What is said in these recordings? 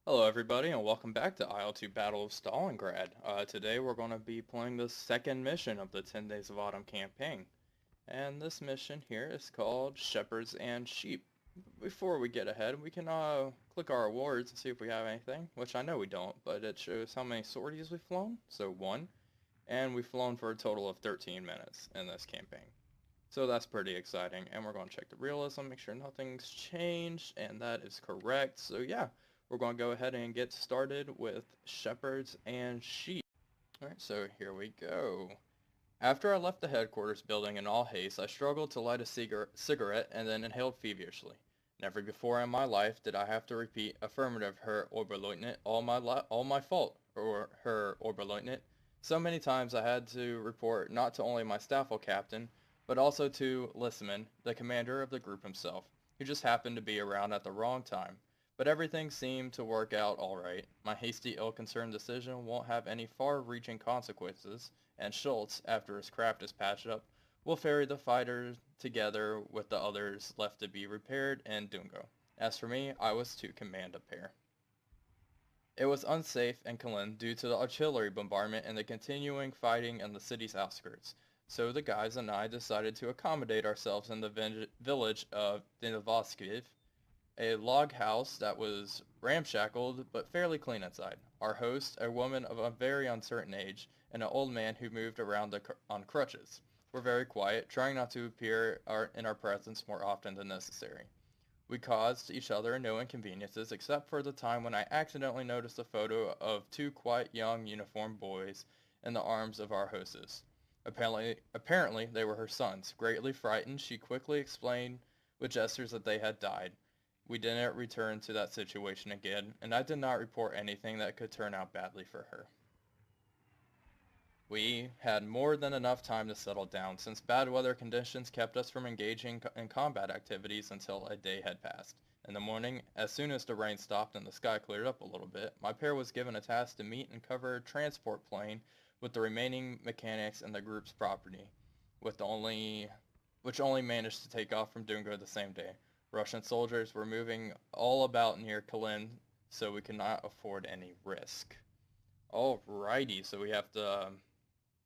Hello everybody and welcome back to Il-2 Battle of Stalingrad. Today we're going to be playing the second mission of the 10 Days of Autumn campaign. And this mission here is called Shepherds and Sheep. Before we get ahead, we can click our awards and see if we have anything, which I know we don't, but it shows how many sorties we've flown, so 1. And we've flown for a total of 13 minutes in this campaign. So that's pretty exciting, and we're going to check the realism, make sure nothing's changed, and that is correct. So yeah. We're going to go ahead and get started with Shepherds and Sheep. Alright, so here we go. After I left the headquarters building in all haste, I struggled to light a cigarette and then inhaled feverishly. Never before in my life did I have to repeat affirmative, Herr Oberleutnant, all my fault, or Herr Oberleutnant. So many times I had to report not to only my Staffel captain, but also to Lissman, the commander of the group himself, who just happened to be around at the wrong time. But everything seemed to work out alright. My hasty, ill-concerned decision won't have any far-reaching consequences, and Schultz, after his craft is patched up, will ferry the fighter together with the others left to be repaired in Dungo. As for me, I was to command a pair. It was unsafe in Kalin due to the artillery bombardment and the continuing fighting in the city's outskirts, so the guys and I decided to accommodate ourselves in the village of Dinovoskiv, a log house that was ramshackled but fairly clean inside. Our host, a woman of a very uncertain age, and an old man who moved around on crutches, were very quiet, trying not to appear in our presence more often than necessary. We caused each other no inconveniences except for the time when I accidentally noticed a photo of two quite young uniformed boys in the arms of our hostess. Apparently they were her sons. Greatly frightened, she quickly explained with gestures that they had died. We didn't return to that situation again, and I did not report anything that could turn out badly for her. We had more than enough time to settle down, since bad weather conditions kept us from engaging in combat activities until a day had passed. In the morning, as soon as the rain stopped and the sky cleared up a little bit, my pair was given a task to meet and cover a transport plane with the remaining mechanics and the group's property, which only managed to take off from Dungo the same day. Russian soldiers were moving all about near Kalin, so we could not afford any risk. Alrighty, so we have to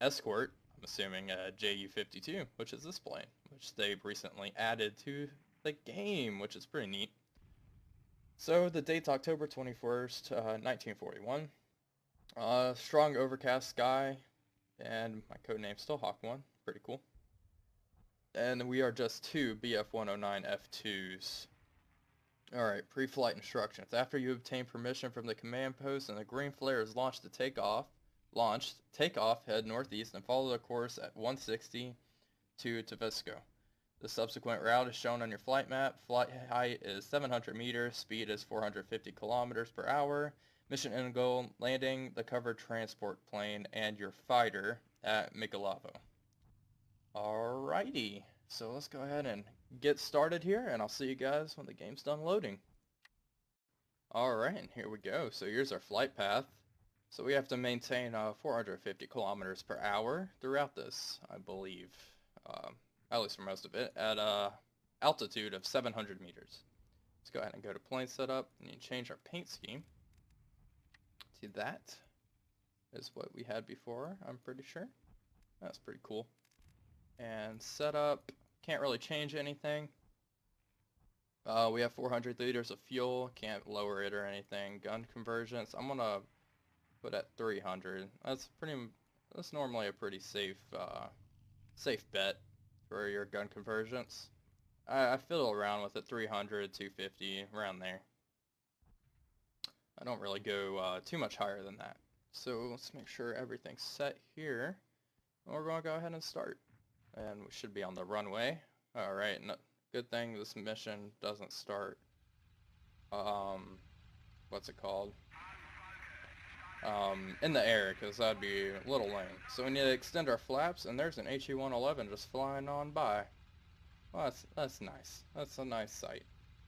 escort, I'm assuming, a Ju-52, which is this plane, which they've recently added to the game, which is pretty neat. So the date's October 21st, 1941. Strong overcast sky, and my codename's still Hawk1, pretty cool. And we are just two BF-109 F2s. Alright, pre-flight instructions. After you obtain permission from the command post and the green flare is take off, head northeast and follow the course at 160 to Tavesco. The subsequent route is shown on your flight map. Flight height is 700 meters, speed is 450 kilometers per hour. Mission end goal, landing the covered transport plane and your fighter at Mikolavo. Alrighty, so let's go ahead and get started here, and I'll see you guys when the game's done loading. Alright, and here we go. So here's our flight path. So we have to maintain 450 kilometers per hour throughout this, I believe, at least for most of it, at altitude of 700 meters. Let's go ahead and go to plane setup and change our paint scheme. See, that is what we had before, I'm pretty sure. That's pretty cool. And setup, can't really change anything. We have 400 liters of fuel, can't lower it or anything. Gun conversions, I'm gonna put at 300. That's normally a pretty safe bet for your gun conversions. I fiddle around with it, 300, 250, around there. I don't really go too much higher than that. So let's make sure everything's set here. And we're gonna go ahead and start. And we should be on the runway. Alright, good thing this mission doesn't start, what's it called? In the air, because that'd be a little lame. So we need to extend our flaps, and there's an HE-111 just flying on by. Well, that's nice. That's a nice sight.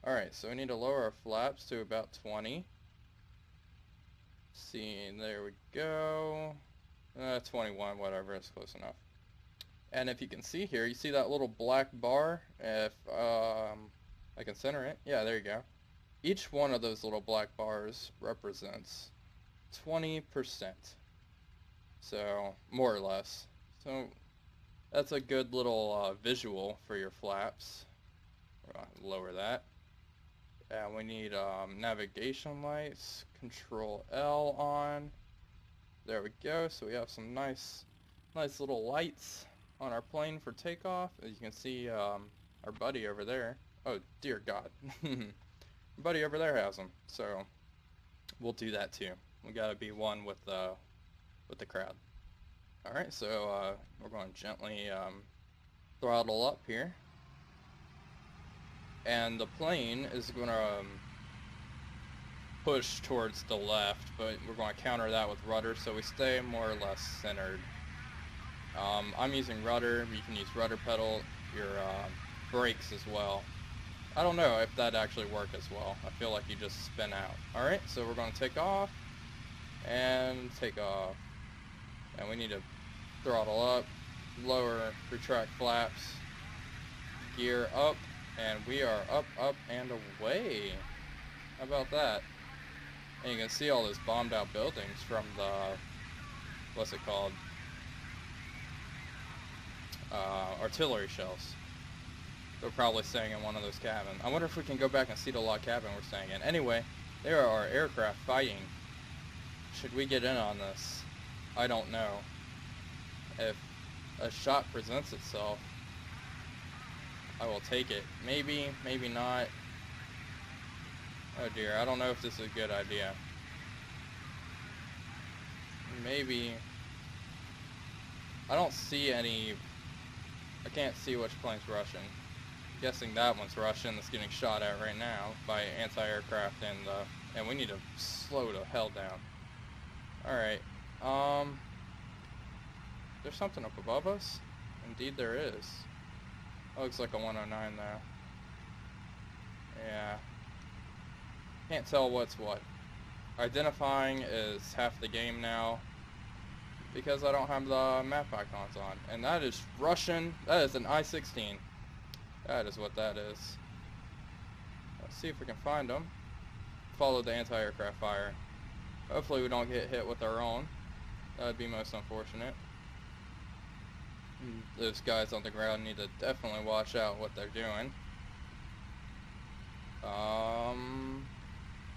Alright, so we need to lower our flaps to about 20. See, there we go. 21, whatever, it's close enough. And if you can see here, you see that little black bar? If I can center it. Yeah, there you go. each one of those little black bars represents 20%. So, more or less. So, that's a good little visual for your flaps. Lower that. And we need navigation lights, Control L on. There we go. So we have some nice little lights on our plane for takeoff. As you can see, our buddy over there. Oh dear God, our buddy over there has them. So we'll do that too. We gotta be one with the crowd. All right, so we're going to gently throttle up here. And the plane is going to push towards the left, but we're going to counter that with rudder, so we stay more or less centered. I'm using rudder. You can use rudder pedal, your brakes as well. I don't know if that actually worked as well. I feel like you just spin out. Alright, so we're going to take off, and take off. And we need to throttle up, lower, retract flaps, gear up, and we are up, up, and away. How about that? And you can see all those bombed out buildings from the, what's it called? Artillery shells. They're probably staying in one of those cabins. I wonder if we can go back and see the log cabin we're staying in. Anyway, there are our aircraft fighting. Should we get in on this? I don't know. If a shot presents itself, I will take it. Maybe, maybe not. Oh dear, I don't know if this is a good idea. Maybe. I don't see any. I can't see which plane's Russian. I'm guessing that one's Russian that's getting shot at right now by anti-aircraft, and we need to slow the hell down. Alright, there's something up above us? Indeed there is. That looks like a 109 though. Yeah. Can't tell what's what. Identifying is half the game now, because I don't have the map icons on. And that is Russian. That is an I-16. That is what that is. Let's see if we can find them. Follow the anti-aircraft fire. Hopefully we don't get hit with our own. That would be most unfortunate. Those guys on the ground need to definitely watch out what they're doing.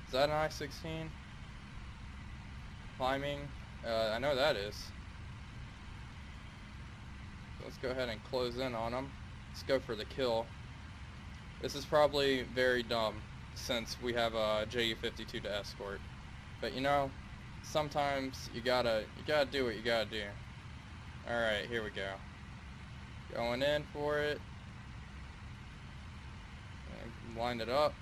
Is that an I-16? Climbing? I know that is. So let's go ahead and close in on them. Let's go for the kill. This is probably very dumb since we have a Ju-52 to escort. But you know, sometimes you gotta do what you gotta do. Alright, here we go. Going in for it. And line it up.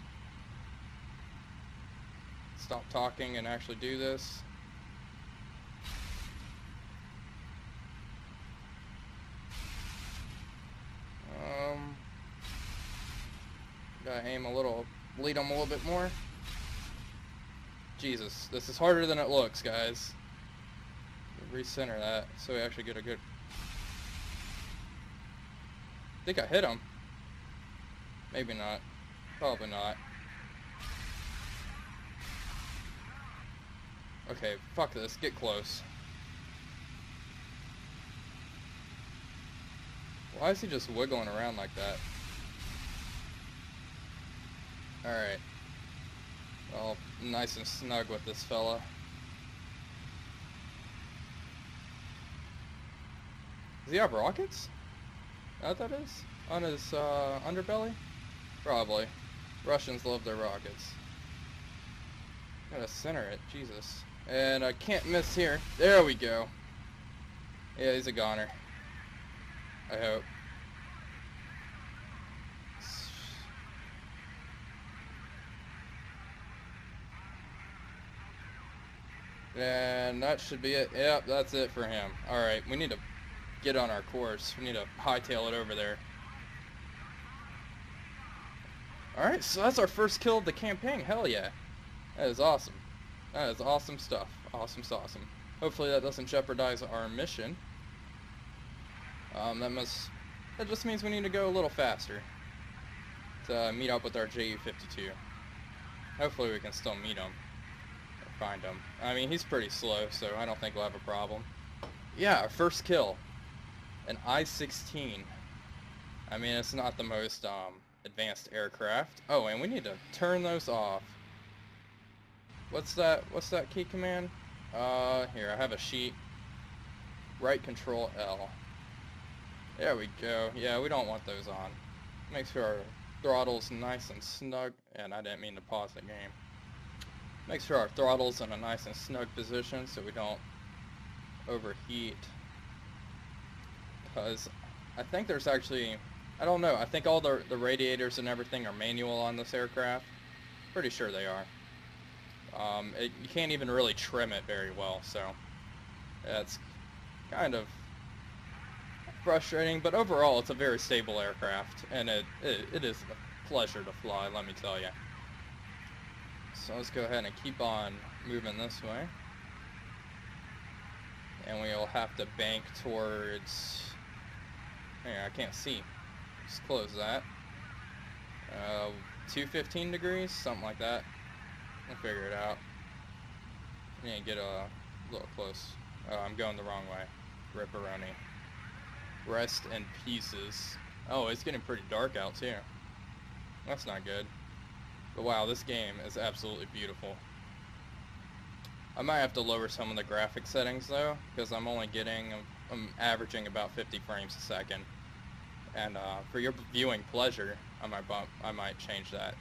Stop talking and actually do this. Gotta aim a little, lead them a little bit more. Jesus, this is harder than it looks, guys. Recenter that so we actually get a good. I think I hit him. Maybe not. Probably not. Okay, fuck this. Get close. Why is he just wiggling around like that? Alright. Well, nice and snug with this fella. Does he have rockets? Is that what that is? On his underbelly? Probably. Russians love their rockets. Gotta center it, Jesus. And I can't miss here. There we go. Yeah, he's a goner. I hope. And that should be it. Yep, that's it for him. Alright, we need to get on our course. We need to hightail it over there. Alright, so that's our first kill of the campaign. Hell yeah. That is awesome. That is awesome stuff. Awesome sauce. Hopefully that doesn't jeopardize our mission. That just means we need to go a little faster to meet up with our Ju-52. Hopefully we can still meet him. Or find him. I mean, he's pretty slow, so I don't think we'll have a problem. Yeah, our first kill. An I-16. I mean, it's not the most advanced aircraft. Oh, and we need to turn those off. What's that key command? Here, I have a sheet. Right control L. There we go. Yeah, we don't want those on. Make sure our throttle's nice and snug. And I didn't mean to pause the game. Make sure our throttle's in a nice and snug position so we don't overheat. Because I think there's actually, I don't know, I think all the radiators and everything are manual on this aircraft. Pretty sure they are. You can't even really trim it very well, so that's kind of frustrating, but overall it's a very stable aircraft, and it is a pleasure to fly, let me tell you. So let's go ahead and keep on moving this way. And we'll have to bank towards, here, I can't see. Just close that. 215 degrees, something like that. We'll figure it out. I need to get a little close. Oh, I'm going the wrong way. Ripperoni. Rest in pieces. Oh, it's getting pretty dark out too. That's not good. But wow, this game is absolutely beautiful. I might have to lower some of the graphic settings though, because I'm averaging about 50 frames a second. And for your viewing pleasure, I might change that.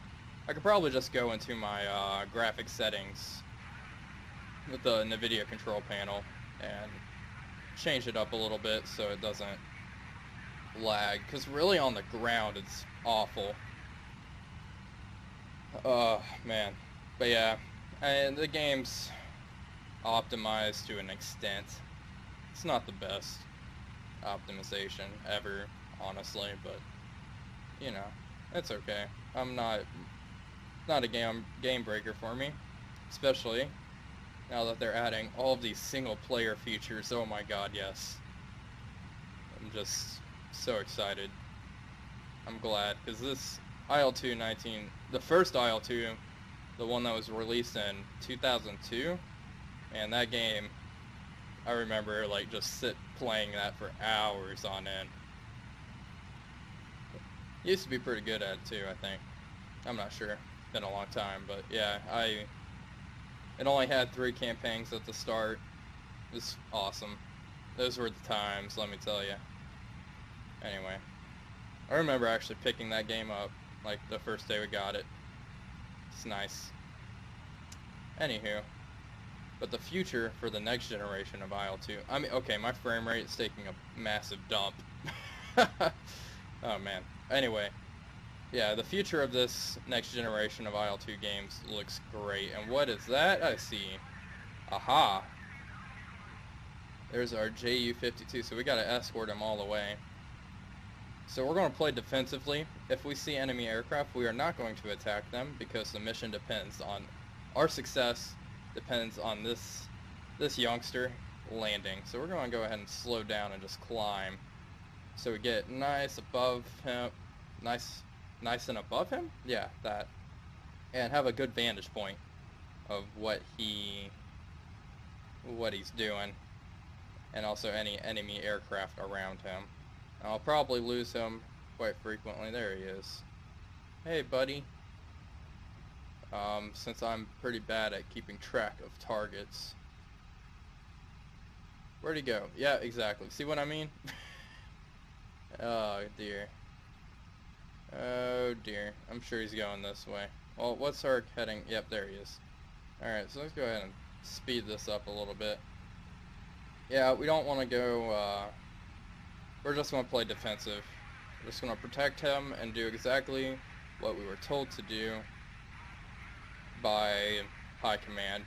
I could probably just go into my graphic settings with the NVIDIA control panel and change it up a little bit so it doesn't lag, because really on the ground it's awful. Oh man. But yeah, and the game's optimized to an extent. It's not the best optimization ever, honestly, but you know, it's okay. I'm not a game breaker for me, especially now that they're adding all of these single player features. Oh my god, yes. I'm just so excited. I'm glad, because this IL-2 19, the first IL-2, the one that was released in 2002, and that game, I remember like just playing that for hours on end. Used to be pretty good at it too, I think. I'm not sure. It's been a long time, but yeah, it only had 3 campaigns at the start. It was awesome. Those were the times, let me tell you. Anyway, I remember actually picking that game up like the first day we got it. It's nice. Anywho, but the future for the next generation of IL-2, I mean, okay, my frame rate is taking a massive dump. Oh man. Anyway, yeah, the future of this next generation of IL-2 games looks great. And what is that? I see. Aha. There's our Ju-52, so we gotta escort him all the way. So we're going to play defensively. If we see enemy aircraft, we are not going to attack them, because the mission depends on our success, depends on this youngster landing. So we're going to go ahead and slow down and just climb, so we get nice above him, nice and above him. Yeah, that, and have a good vantage point of what he's doing, and also any enemy aircraft around him. I'll probably lose him quite frequently. There he is. Hey, buddy. Since I'm pretty bad at keeping track of targets. Where'd he go? Yeah, exactly. See what I mean? Oh, dear. Oh, dear. I'm sure he's going this way. Well, what's our heading? Yep, there he is. Alright, so let's go ahead and speed this up a little bit. Yeah, we don't want to go, we're just going to play defensive. We're just going to protect him and do exactly what we were told to do by High Command,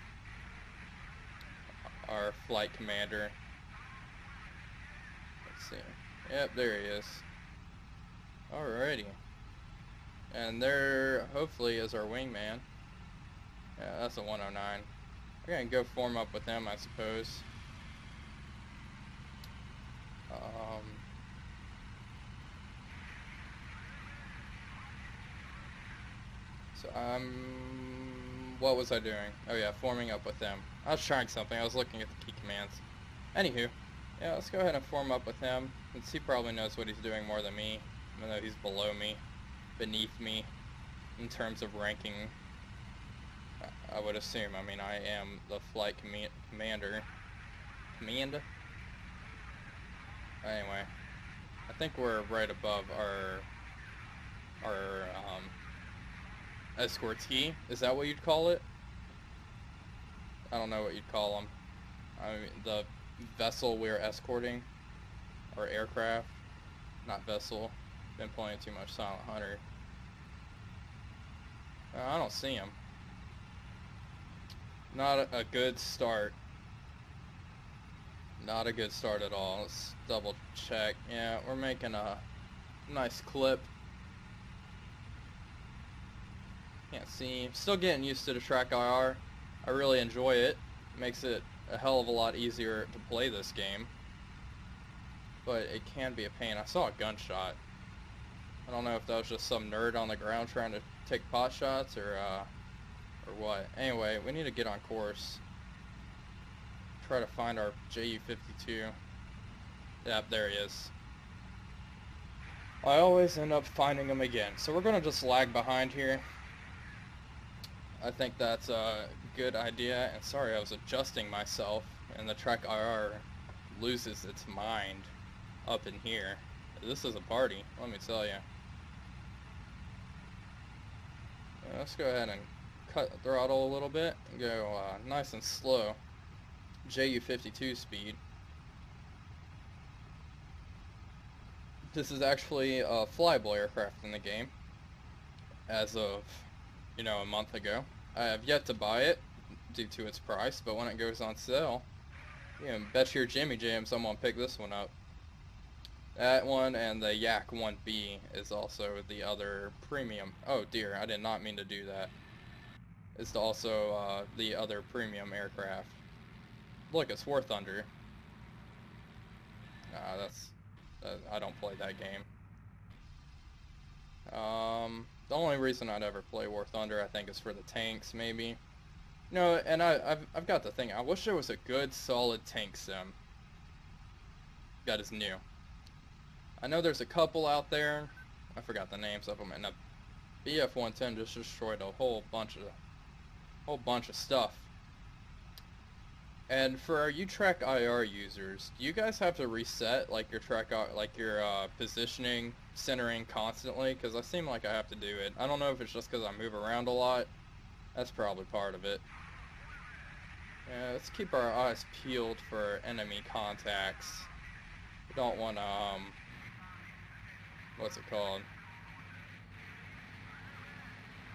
our flight commander. Let's see. Yep, there he is. Alrighty. And there, hopefully, is our wingman. Yeah, that's a 109. We're going to go form up with them, I suppose. So I'm what was I doing? Oh yeah, forming up with them. I was trying something. I was looking at the key commands. Anywho, yeah, let's go ahead and form up with him, since he probably knows what he's doing more than me, even though he's below me, beneath me, in terms of ranking. I would assume. I mean, I am the flight commander. Command? Anyway, I think we're right above our escortee. Is that what you'd call it? I don't know what you'd call them. I mean, the vessel we're escorting, or aircraft, not vessel. Been playing too much Silent Hunter. I don't see him. Not a good start. Not a good start at all. Let's double check. Yeah, we're making a nice clip. Can't see. Still getting used to the track IR. I really enjoy it. Makes it a hell of a lot easier to play this game. But it can be a pain. I saw a gunshot. I don't know if that was just some nerd on the ground trying to take pot shots or what. Anyway, we need to get on course. Try to find our Ju-52. Yep, there he is. I always end up finding him again. So we're going to just lag behind here. I think that's a good idea. And sorry, I was adjusting myself, and the track IR loses its mind up in here. This is a party, let me tell you. Let's go ahead and cut the throttle a little bit and go nice and slow. Ju-52 speed. This is actually a flyable aircraft in the game as of, you know, a month ago. I have yet to buy it due to its price, but when it goes on sale, you know, bet your Jimmy Jams I'm gonna pick this one up. That one and the Yak 1B is also the other premium. Oh dear, I did not mean to do that. It's also the other premium aircraft. Look, it's War Thunder. I don't play that game. The only reason I'd ever play War Thunder, I think, is for the tanks, maybe. No, and I've got the thing. I wish there was a good, solid tank sim that is new. I know there's a couple out there. I forgot the names of them, and the BF-110 just destroyed a whole bunch of stuff. And for our U-Track IR users, do you guys have to reset like your positioning, centering constantly? Because I seem like I have to do it. I don't know if it's just because I move around a lot. That's probably part of it. Yeah, let's keep our eyes peeled for enemy contacts. We don't want to, what's it called?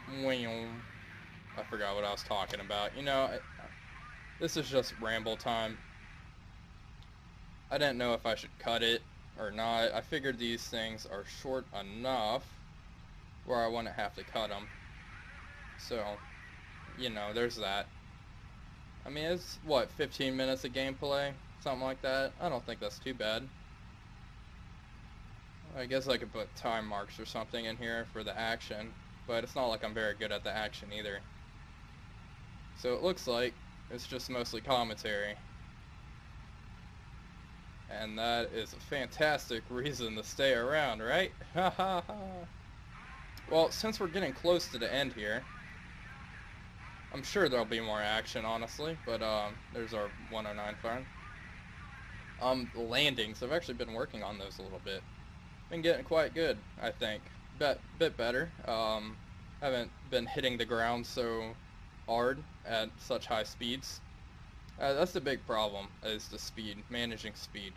I forgot what I was talking about. You know, this is just ramble time. I didn't know if I should cut it or not. I figured these things are short enough where I wouldn't have to cut them. So, you know, there's that. I mean, it's, what, 15 minutes of gameplay? Something like that? I don't think that's too bad. I guess I could put time marks or something in here for the action, but it's not like I'm very good at the action either. So it looks like it's just mostly commentary. And that is a fantastic reason to stay around, right? Ha ha ha. Well, since we're getting close to the end here, I'm sure there'll be more action, honestly, but there's our 109 friend. Landings, I've actually been working on those a little bit. Been getting quite good, I think. Bit better. Haven't been hitting the ground so hard at such high speeds. That's the big problem, is the speed, managing speed.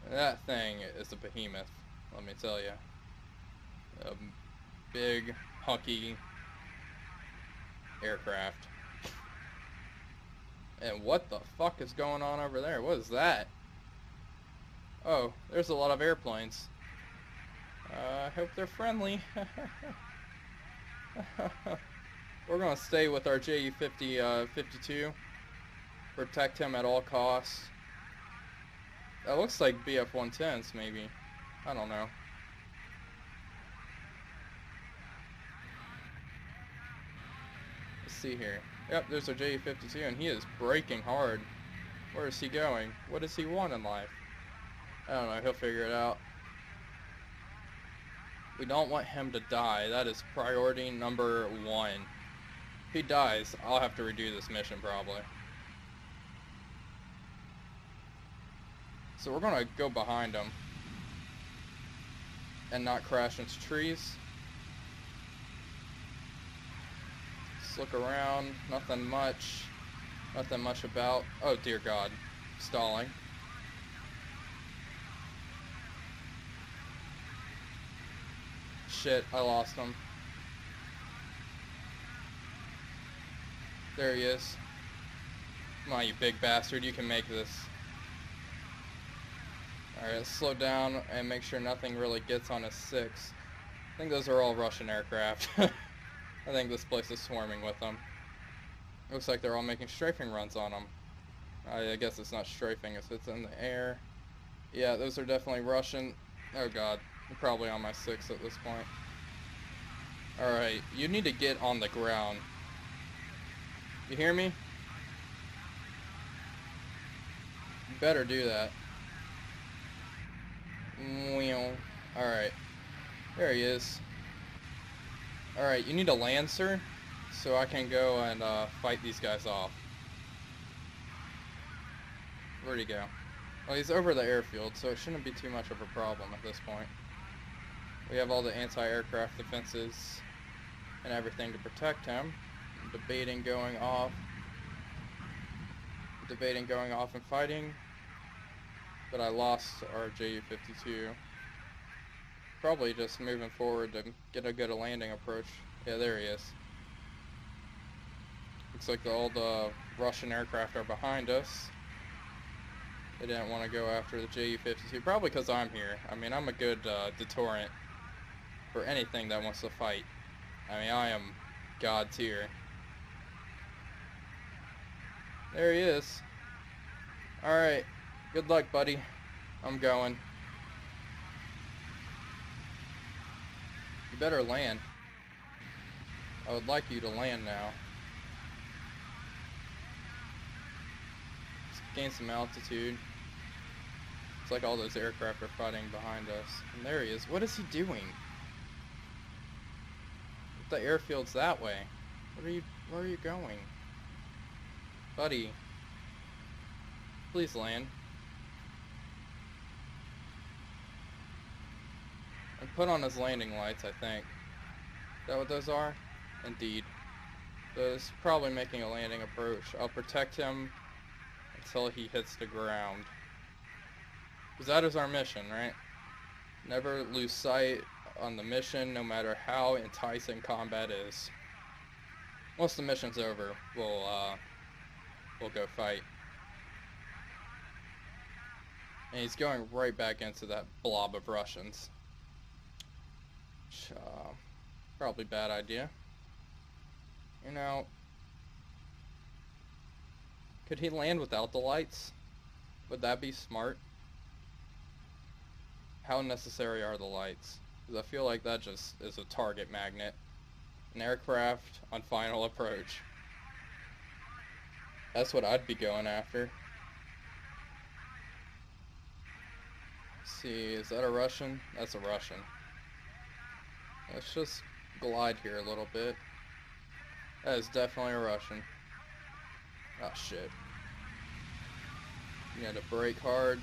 That thing is a behemoth, let me tell you. A big, hunky aircraft. And what the fuck is going on over there? What is that? Oh, there's a lot of airplanes. I hope they're friendly. We're gonna stay with our Ju-52. Protect him at all costs. That looks like BF-110s, maybe. I don't know. see here. Yep, there's our Ju-52, and he is braking hard. Where is he going? What does he want in life? I don't know, he'll figure it out. We don't want him to die. That is priority number 1. If he dies, I'll have to redo this mission probably. So we're gonna go behind him and not crash into trees. Just look around, nothing much about. Oh dear God, stalling. Shit, I lost him. There he is. Come on, you big bastard, you can make this. Alright, let's slow down and make sure nothing really gets on his 6. I think those are all Russian aircraft. I think this place is swarming with them. Looks like they're all making strafing runs on them. I guess it's not strafing, it's in the air. Yeah, those are definitely Russian. Oh God, I'm probably on my 6 at this point. Alright, you need to get on the ground. You hear me? You better do that. Alright. There he is. Alright, you need a Lancer so I can go and fight these guys off. Where'd he go? Well, he's over the airfield, so it shouldn't be too much of a problem at this point. We have all the anti-aircraft defenses and everything to protect him. Debating going off and fighting, but I lost our Ju-52. Probably just moving forward to get a good landing approach. Yeah, there he is. Looks like all the Russian aircraft are behind us. They didn't want to go after the Ju-52, probably because I'm here. I mean, I'm a good deterrent for anything that wants to fight. I mean, I am God tier. There he is. Alright, good luck, buddy. I'm going. You better land. I would like you to land now. Let's gain some altitude. It's like all those aircraft are fighting behind us. And there he is. What is he doing? The airfield's that way. Where are you going? Buddy. Please land. And put on his landing lights, I think. Is that what those are? Indeed. Those probably making a landing approach. I'll protect him until he hits the ground. Because that is our mission, right? Never lose sight on the mission, no matter how enticing combat is. Once the mission's over, we'll go fight. And he's going right back into that blob of Russians. Which, probably bad idea. You know, could he land without the lights? Would that be smart? How necessary are the lights? Because I feel like that just is a target magnet. An aircraft on final approach. That's what I'd be going after. Let's see, is that a Russian? That's a Russian. Let's just glide here a little bit. That is definitely a Russian. Oh shit. You had to brake hard.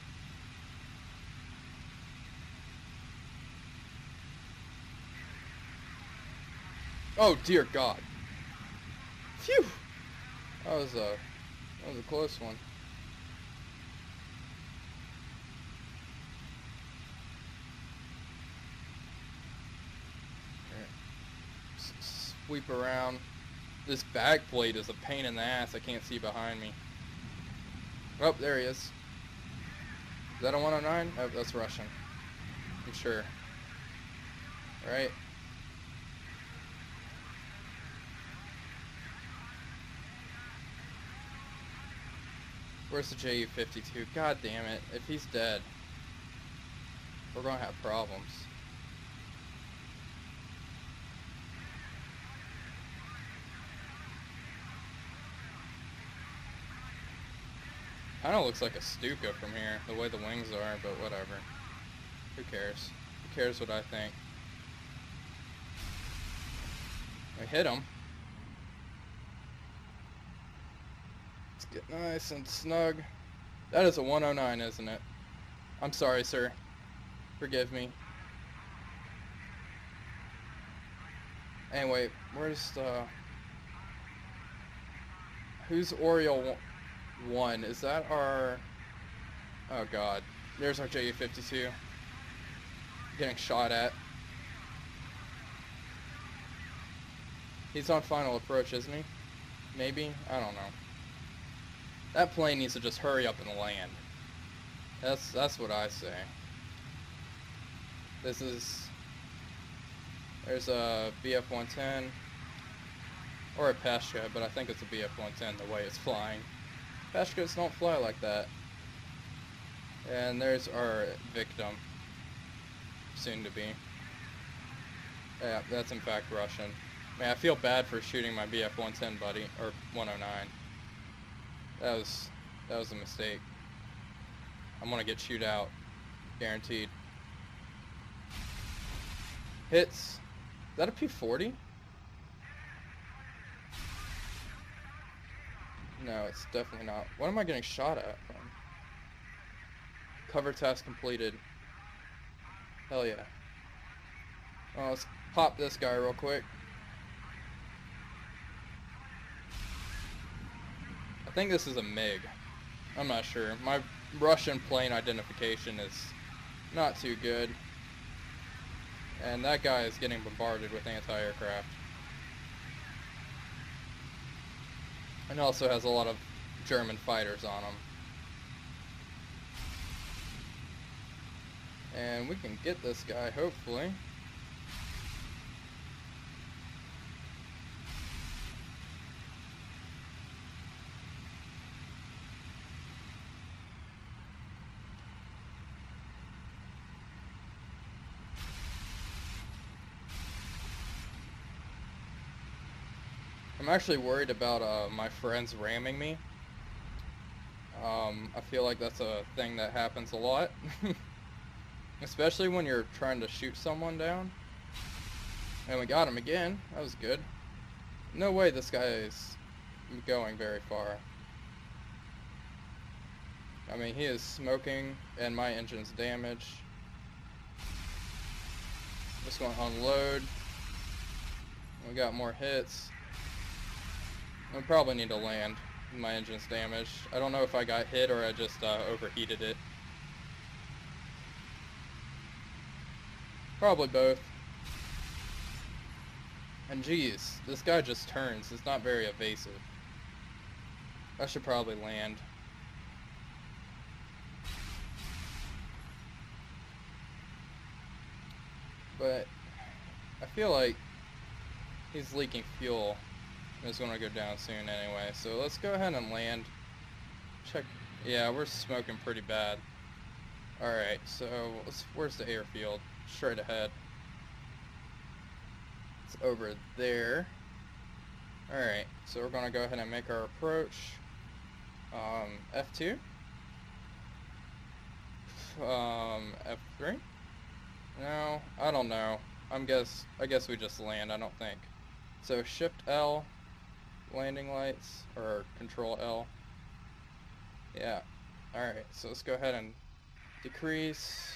Oh dear God. Phew! That was a close one. Sweep around. This back plate is a pain in the ass. I can't see behind me. Oh, there he is. Is that a 109? Oh, that's Russian. I'm sure. Alright. Where's the Ju-52? God damn it. If he's dead, we're gonna have problems. Kind of looks like a Stuka from here, the way the wings are, but whatever. Who cares? Who cares what I think? We hit him. Let's get nice and snug. That is a 109, isn't it? I'm sorry, sir. Forgive me. Anyway, where's the... Who's Oriole 1? Is that our... Oh god. There's our Ju-52. Getting shot at. He's on final approach, isn't he? Maybe? I don't know. That plane needs to just hurry up and land. That's what I say. This is... There's a BF-110. Or a Peshka, but I think it's a BF-110 the way it's flying. Peshkas don't fly like that. And there's our victim. Soon to be. Yeah, that's in fact Russian. Man, I feel bad for shooting my BF-110 buddy, or 109. That was a mistake. I'm gonna get chewed out. Guaranteed. Hits. Is that a P-40? No, it's definitely not. What am I getting shot at from? Cover task completed. Hell yeah. Well, let's pop this guy real quick. I think this is a MiG. I'm not sure. My Russian plane identification is not too good. And that guy is getting bombarded with anti-aircraft. And also has a lot of German fighters on him. And we can get this guy, hopefully. I'm actually worried about my friends ramming me. I feel like that's a thing that happens a lot. Especially when you're trying to shoot someone down. And we got him again. That was good. No way this guy is going very far. I mean, he is smoking and my engine's damaged. Just going to unload. We got more hits. I probably need to land. My engine's damaged. I don't know if I got hit or I just overheated it. Probably both. And geez, this guy just turns. It's not very evasive. I should probably land. But I feel like he's leaking fuel. It's going to go down soon anyway. So let's go ahead and land. Check. Yeah, we're smoking pretty bad. Alright, so where's the airfield? Straight ahead. It's over there. Alright, so we're going to go ahead and make our approach. F2? F3? No, I don't know. I guess we just land, I don't think. So Shift L, landing lights, or Control L. Yeah. Alright, so let's go ahead and decrease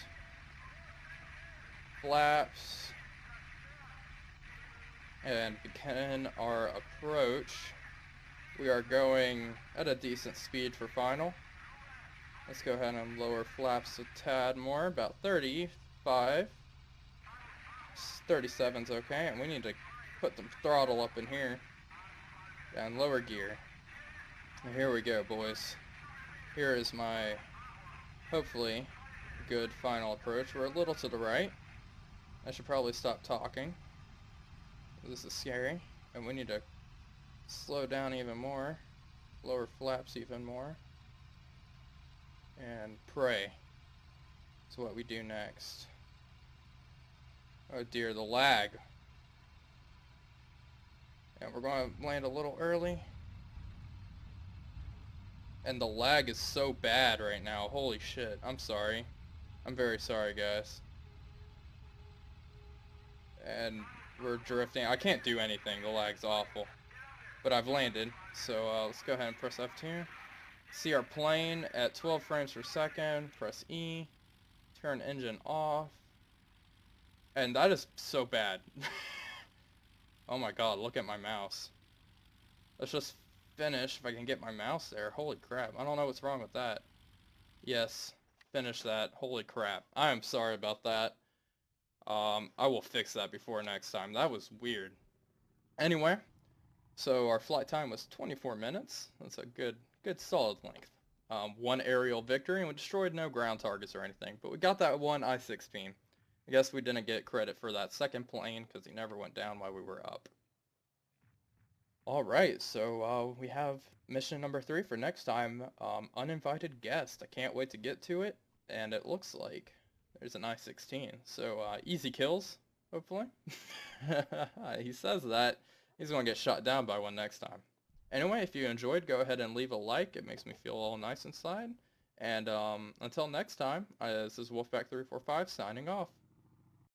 flaps and begin our approach. We are going at a decent speed for final. Let's go ahead and lower flaps a tad more, about 35. 37's okay, and we need to put the throttle up in here. And lower gear. And here we go, boys. Here is my, hopefully, good final approach. We're a little to the right. I should probably stop talking. This is scary. And we need to slow down even more. Lower flaps even more. And pray. That's what we do next. Oh dear, the lag. And we're going to land a little early. And the lag is so bad right now. Holy shit. I'm sorry. I'm very sorry, guys. And we're drifting. I can't do anything. The lag's awful. But I've landed. So let's go ahead and press F2. See our plane at 12 frames per second. Press E. Turn engine off. And that is so bad. Oh my god, look at my mouse. Let's just finish if I can get my mouse there. Holy crap. I don't know what's wrong with that. Yes. Finish that. Holy crap. I am sorry about that. I will fix that before next time. That was weird. Anyway, so our flight time was 24 minutes. That's a good solid length. One aerial victory, and we destroyed no ground targets or anything. But we got that one I-16. I guess we didn't get credit for that second plane because he never went down while we were up. Alright, so we have mission number 3 for next time, uninvited guest. I can't wait to get to it, and it looks like there's an I-16, so easy kills, hopefully. He says that. He's going to get shot down by one next time. Anyway, if you enjoyed, go ahead and leave a like. It makes me feel all nice inside. And until next time, this is Wolfpack345 signing off.